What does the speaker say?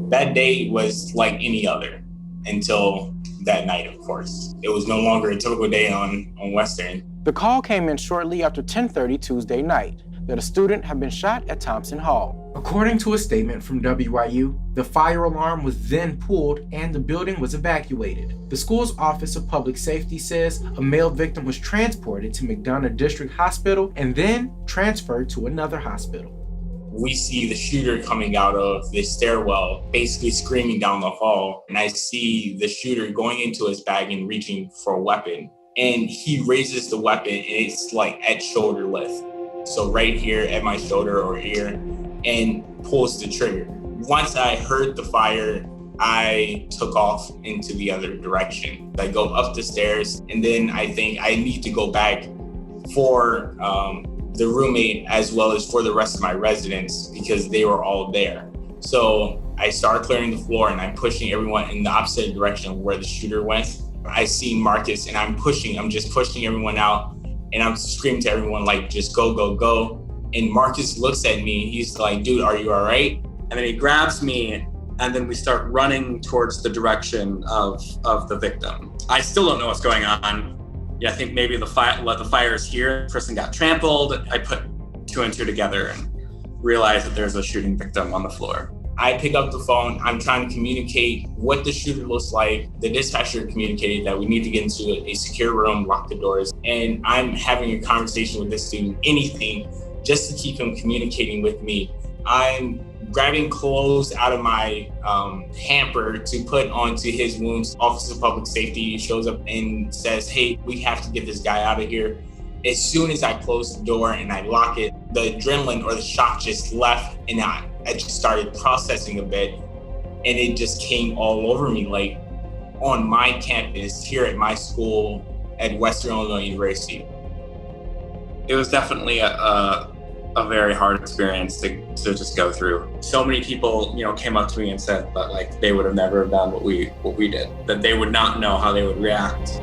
That day was like any other until that night, of course. It was no longer a typical day on Western. The call came in shortly after 10:30 Tuesday night that a student had been shot at Thompson Hall. According to a statement from WIU, the fire alarm was then pulled and the building was evacuated. The school's Office of Public Safety says a male victim was transported to McDonough District Hospital and then transferred to another hospital. We see the shooter coming out of the stairwell, basically screaming down the hall. And I see the shooter going into his bag and reaching for a weapon. And he raises the weapon and it's like at shoulder width. So right here at my shoulder or ear, and pulls the trigger. Once I heard the fire, I took off into the other direction. I go up the stairs and then I think I need to go back for the roommate as well as for the rest of my residents because they were all there. So I start clearing the floor and I'm pushing everyone in the opposite direction of where the shooter went. I see Marcus and I'm just pushing everyone out and I'm screaming to everyone like, just go, go, go. And Marcus looks at me, he's like, dude, are you all right? And then he grabs me and then we start running towards the direction of the victim. I still don't know what's going on. Yeah, I think maybe the fire is here. The person got trampled. I put two and two together and realized that there's a shooting victim on the floor. I pick up the phone. I'm trying to communicate what the shooter looks like. The dispatcher communicated that we need to get into a secure room, lock the doors. And I'm having a conversation with this student, anything, just to keep him communicating with me. I'm grabbing clothes out of my hamper to put onto his wounds. Office of Public Safety shows up and says, hey, we have to get this guy out of here. As soon as I close the door and I lock it, the adrenaline or the shock just left and I just started processing a bit and it just came all over me. Like on my campus here at my school at Western Illinois University. It was definitely a very hard experience to just go through. So many people, came up to me and said that like they would have never done what we did, that they would not know how they would react.